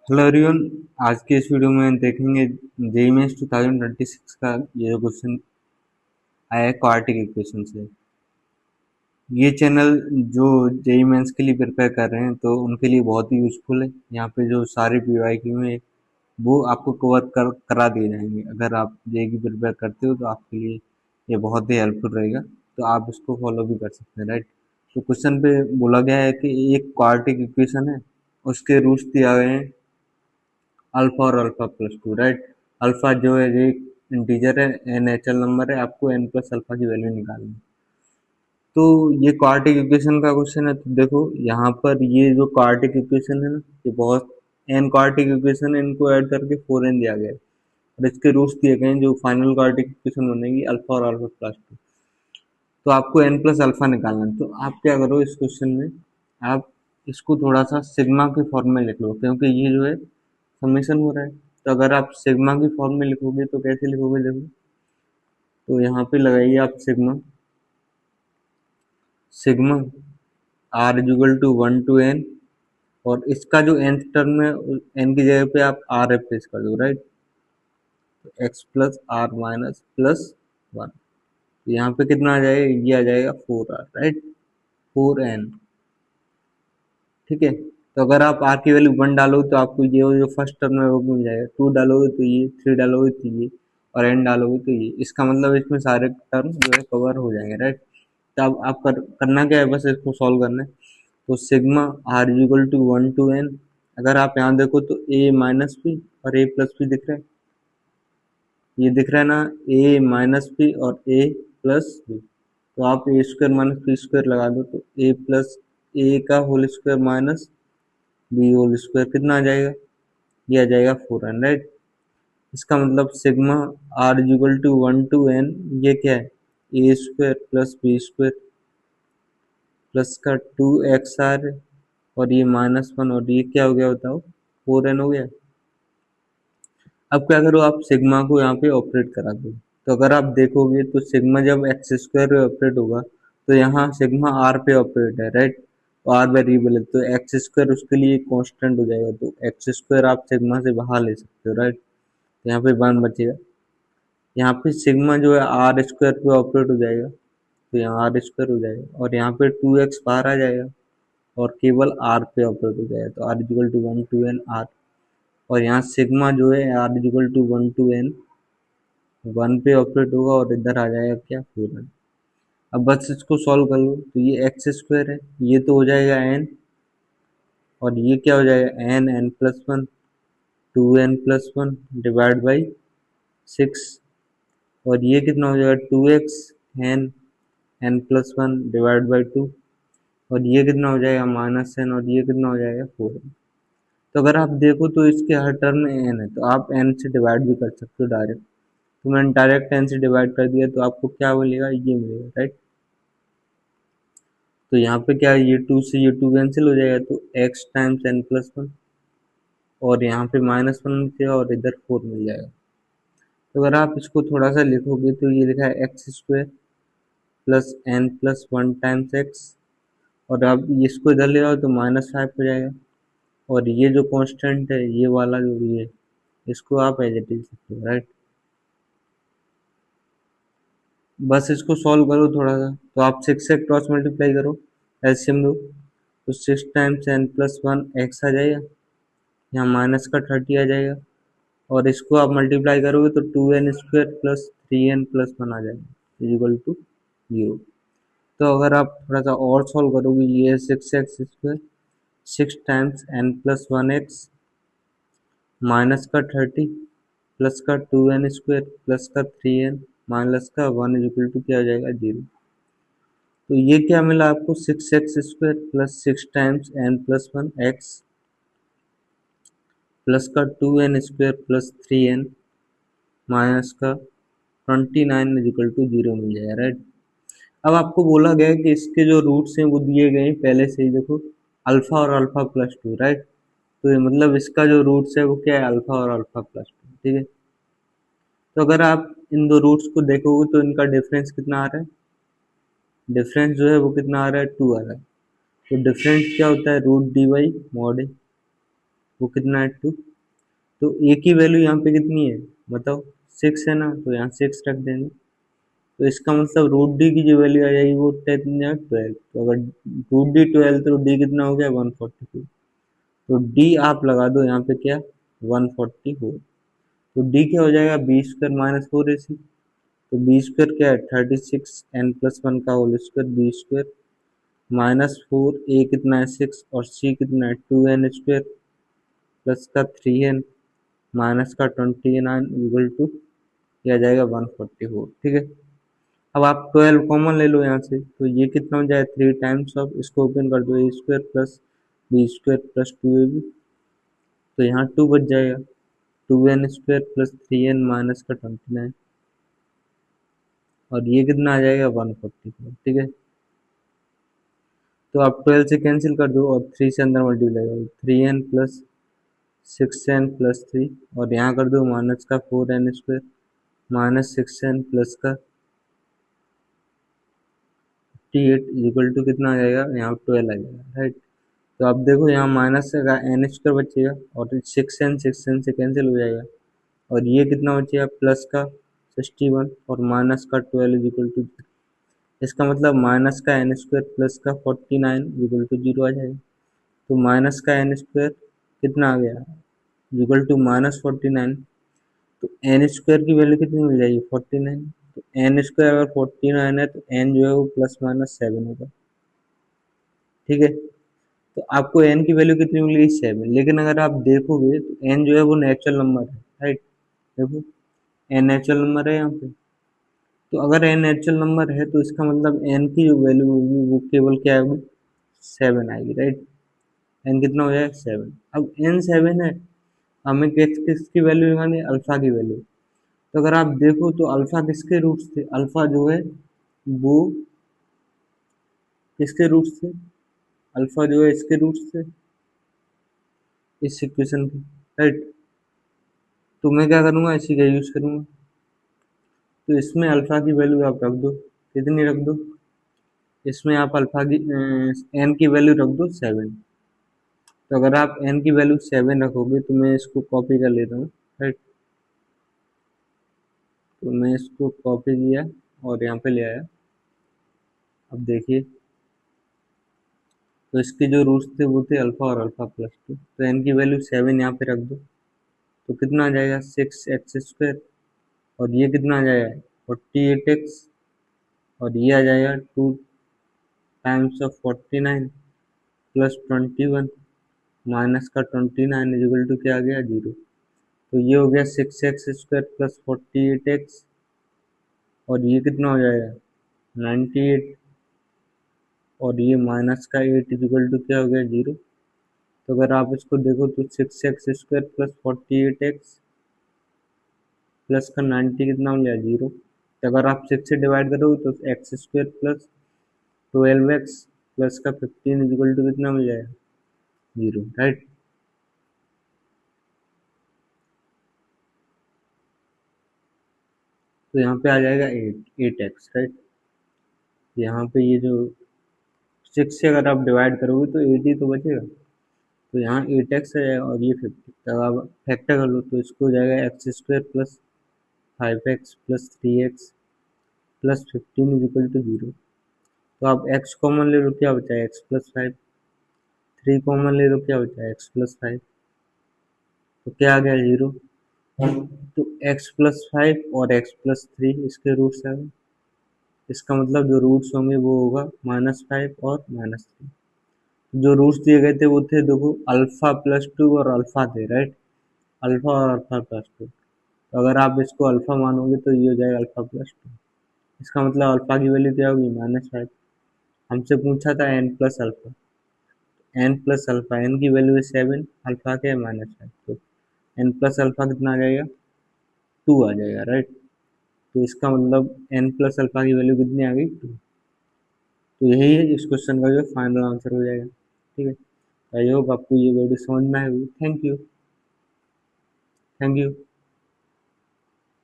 Hello everyone. आज के इस वीडियो में देखेंगे जेईई मेंस 2026 का ये जो क्वेश्चन आया है क्वाड्रेटिक इक्वेशन से। ये चैनल जो जेईई मेंस के लिए प्रिपेयर कर रहे हैं तो उनके लिए बहुत ही यूजफुल है। यहाँ पे जो सारे पीवाईक्यू हैं वो आपको करा दिए जाएंगे। अगर आप जेईई की प्रिपेयर करते हो तो आपके लिए ये बहुत ही हेल्पफुल रहेगा, तो आप इसको फॉलो भी कर सकते हैं, राइट। तो क्वेश्चन पे बोला गया है कि एक क्वाड्रेटिक इक्वेशन है, उसके रूट्स दिया गए हैं अल्फा और alpha plus two, right. Alpha जो है ये इंटीजर है, एन नेचुरल नंबर है, आपको एन प्लस अल्फा की वैल्यू निकालनी है। तो ये क्वाड्रेटिक इक्वेशन का क्वेश्चन है, तो देखो यहाँ पर ये जो क्वाड्रेटिक इक्वेशन है ना, ये बहुत एन क्वाड्रेटिक इक्वेशन है, इनको ऐड करके 4n दिया गया है और इसके रूट्स दिए गए हैं। जो फाइनल क्वाड्रेटिक इक्वेशन बनेगी अल्फा और अल्फा प्लस टू, तो आपको एन प्लस अल्फा निकालना है। तो आप क्या करो इस क्वेश्चन में, आप इसको थोड़ा सा सिग्मा के फॉर्म में लिख लो, क्योंकि ये जो है समेशन हो रहा है। तो अगर आप सिग्मा की फॉर्म में लिखोगे तो कैसे लिखोगे, देखो। तो यहाँ पे लगाइए आप sigma, sigma are equal to 1 to n, और इसका जो nth टर्म है n की जगह पे आप r रिप्लेस कर दो, राइट। तो x plus R minus plus one, तो यहाँ पे कितना आ जाएगा, ये आ जाएगा 4r, राइट। 4n, ठीक है। तो अगर आप r की वैल्यू 1 डालोगे तो आपको ये जो फर्स्ट टर्म है वो मिल जाएगा। 2 डालोगे तो ये, 3 डालोगे तो ये, और n डालोगे तो ये। इसका मतलब इसमें सारे टर्म जो है कवर हो जाएंगे, राइट। तो अब आप करना क्या है, बस इसको सॉल्व करना है। तो sigma are equal to 1 to n, अगर आप यहाँ देखो तो a माइनस पी और a प्लस पी दिख रहा है, ये दिख रहा है ना, a माइनस पी और a प्लस बी। तो आप A square minus P square लगा दो, तो a प्लस ए का whole square minus B whole square कितना आ जाएगा, ये आ जाएगा 4n, राइट। इसका मतलब sigma are equal to 1 to n, ये क्या है, A square plus B square plus का 2xr, और ये -1, और ये क्या हो गया बताओ, 4n हो गया। अब क्या करो, आप सिग्मा को यहाँ पे ऑपरेट करा दो। तो अगर आप देखोगे तो सिग्मा जब एक्स स्क्वायर पे ऑपरेट होगा तो यहाँ सिग्मा आर पे ऑपरेट है, राइट। तो आर वेरिएबल है तो एक्स स्क्वायर उसके लिए कांस्टेंट हो जाएगा, तो एक्स स्क्वायर आप सिग्मा से बाहर ले सकते हो, राइट। तो यहाँ पे 1 बचेगा। यहाँ पे सिग्मा जो है आर स्क्वायर पे ऑपरेट हो जाएगा, तो यहाँ आर स्क्वायर हो जाएगा, और यहाँ पे 2x बाहर आ जाएगा और केवल आर पे ऑपरेट हो जाएगा, तो R equal to 1 to n R. और यहाँ सिग्मा जो है R equal to 1 to n 1 पे ऑपरेट होगा, और इधर आ जाएगा क्या, 4n। अब बस इसको सॉल्व कर लो, तो ये एक्स स्क्वायर है, ये तो हो जाएगा n, और ये क्या हो जाएगा, n plus one, 2n+1 divide by 6, और ये कितना हो जाएगा, 2x n+1 डिवाइड बाई 2, और ये कितना हो जाएगा, -n, और ये कितना हो जाएगा, 4n। तो अगर आप देखो तो इसके हर टर्म में n है, तो आप n से डिवाइड भी कर सकते हो डायरेक्ट। तो मैंने डायरेक्ट n से डिवाइड कर दिया, तो आपको क्या मिलेगा, ये मिलेगा, राइट। तो यहाँ पे क्या है, ये 2 से ये 2 कैंसिल हो जाएगा, तो x टाइम्स n+1, और यहाँ पे -1 मिलेगा, और इधर 4 मिल जाएगा। तो अगर आप इसको थोड़ा सा लिखोगे तो ये लिखा है x square plus n+1 times x, और अब इसको इधर ले आओ तो -5 हो जाएगा, और ये जो कांस्टेंट है ये वाला जो भी है इसको आप एज इट इज लिखो, राइट। बस इसको सॉल्व करो थोड़ा सा, तो आप 6 से क्रॉस मल्टीप्लाई करो, एलसीएम दो, तो 6 टाइम्स n+1 एक्स आ जाएगा, यहाँ माइनस का 30 आ जाएगा, और इसको आप मल्टीप्लाई करोगे तो 2n² प्लस 3n+1 आ जाएगा इक्वल टू 0। तो अगर आप थोड़ा सा और सॉल्व करोगे, ये 6x² 6 टाइम्स n+1x माइनस का 30 प्लस का 2n² प्लस का 3n माइनस का 1 इक्वल टू क्या हो जाएगा, 0। तो ये क्या मिला आपको, 6x² plus 6 times n+1x plus का 2n² प्लस 3n माइनस का 29 इक्वल टू 0 मिल जाएगा, राइट। अब आपको बोला गया है कि इसके जो रूट्स हैं वो दिए गए हैं पहले से ही, देखो अल्फा और अल्फा प्लस टू, राइट। तो ये मतलब इसका जो रूट्स है वो क्या है, अल्फा और अल्फा प्लस टू, ठीक है। तो अगर आप इन दो रूट्स को देखोगे तो इनका डिफरेंस कितना आ रहा है, डिफरेंस जो है वो कितना आ रहा है, 2 आ रहा है। तो डिफरेंस क्या होता है, रूट डी बाई मॉड ए। वो कितना है 2। तो ए की वैल्यू यहाँ पे कितनी है बताओ, 6 है ना, तो यहाँ 6 रख देंगे। तो इसका मतलब रूट डी की जो वैल्यू आ जाएगी वो 10 12। तो अगर रूट डी 12 तो डी कितना हो गया 144। तो डी आप लगा दो यहाँ पे क्या 144। तो डी क्या हो जाएगा बी स्क्वायर माइनस 4ac। तो बी स्क्वायर क्या है 36 n+1 का whole square B square minus 4 A कितना है 6 और सी कितना है 2n² प्लस का 3n माइनस का 29 इक्वल टू किया जाएगा 144। ठीक है। अब आप 12 कॉमन ले लो यहाँ से, तो ये कितना हो जाए 3 टाइम्स ऑफ, इसको ओपन कर दो A square plus B square plus 2ab। तो यहाँ 2 बच जाएगा 2n² प्लस 3n माइनस का 29 और ये कितना आ जाएगा 144। ठीक है। तो आप 12 से कैंसिल कर दो और 3 से अंदर मल्टीप्लाई करो 3n प्लस 6n+3 और यहाँ कर दो माइनस का 4n² माइनस 6n प्लस का 58 इक्वल टू कितना आ जाएगा यहाँ 12 आ जाएगा। राइट। तो आप देखो यहाँ माइनस का n² बचेगा और 6n से कैंसिल हो जाएगा और ये कितना बचेगा प्लस का 61 और माइनस का 12 इक्वल टू। इसका मतलब माइनस का n² प्लस का 49 इक्वल टू 0 आ जाएगा। तो माइनस का n² कितना आ गया इक्वल टू -49। तो n² की वैल्यू कितनी मिल जाएगी 49। तो n² अगर 49 है तो n जो है वो +-7 होगा। ठीक है। तो आपको n की वैल्यू कितनी मिल गई 7, लेकिन अगर आप देखोगे तो n जो है वो नेचुरल नंबर है। राइट। देखो n नेचुरल नंबर है यहाँ पे। तो अगर n नेचुरल नंबर है तो इसका मतलब n की जो वैल्यू होगी वो केवल क्या होगी 7 आएगी। राइट। n कितना हो जाएगा 7। अब n 7 है, हमें किसकी वैल्यू निकालनी है अल्फा की वैल्यू। तो अगर आप देखो तो अल्फा किसके रूट्स थे, अल्फा जो है वो किसके रूट्स थे, अल्फा जो है इसके रूट्स थे इस इक्वेशन के। राइट। तो मैं क्या करूंगा इसी का यूज करूंगा। तो इसमें अल्फा की वैल्यू आप रख दो, कितनी रख दो, इसमें आप अल्फा की एन की वैल्यू रख दो 7। तो अगर आप एन की वैल्यू 7 रखोगे तो मैं इसको कॉपी कर लेता हूँ। राइट। तो मैं इसको कॉपी किया और यहाँ पे ले आया। अब देखिए तो इसके जो रूट्स थे वो थे अल्फा और अल्फा+2। तो एन की वैल्यू 7 यहाँ पे रख दो तो कितना आ जाएगा 6x² और ये कितना आ जाएगा 48x और ये आ जाएगा 2 टाइम्स ऑफ 49 प्लस 21 माइनस का 29 इक्वल टू क्या आ गया 0। तो ये हो गया 6x² प्लस 48x और ये कितना हो जाएगा 98 और ये माइनस का 8 इक्वल टू क्या हो गया 0। तो अगर आप इसको देखो तो 6x² प्लस 48x प्लस का 90 कितना हो गया 0। तो अगर आप 6 से डिवाइड करोगे तो x² प्लस 12x प्लस का 15 इक्वल टू कितना मिल जाएगा 0। राइट। तो यहाँ पे आ जाएगा 8x। राइट। यहाँ पे ये जो 6 से अगर आप डिवाइड करोगे तो 8 ही तो बचेगा। तो यहाँ 8x है और ये 50। तो आप फैक्टर कर लो तो इसको हो जाएगा x² plus 5x plus 3x plus 15 equal to 0। तो आप x कॉमन ले लो क्या बचा है x+5। 3 कॉमन ले लो क्या बचा है x+5। तो क्या आ गया 0। तो x+5 और x+3 इसके रूट्स आ गए। इसका मतलब जो रूट्स होंगे वो होगा -5 और -3। जो रूट्स दिए गए थे वो थे देखो अल्फा+2 और अल्फा थे। राइट। अल्फा और अल्फा+2। तो अगर आप इसको अल्फा मानोगे तो ये हो जाएगा अल्फा+2। इसका मतलब अल्फा की वैल्यू क्या होगी -5। हमसे पूछा था n plus alpha, N plus alpha, एन की वैल्यू है 7, अल्फा क्या है -5। तो एन प्लस अल्फा कितना आ जाएगा 2 आ जाएगा। राइट। तो इसका मतलब एन प्लस अल्फा की वैल्यू कितनी आ गई 2। तो यही है इस क्वेश्चन का जो फाइनल आंसर हो जाएगा। ठीक है। आई होप आपको ये वीडियो समझ में आई होगी। Thank you. Thank you.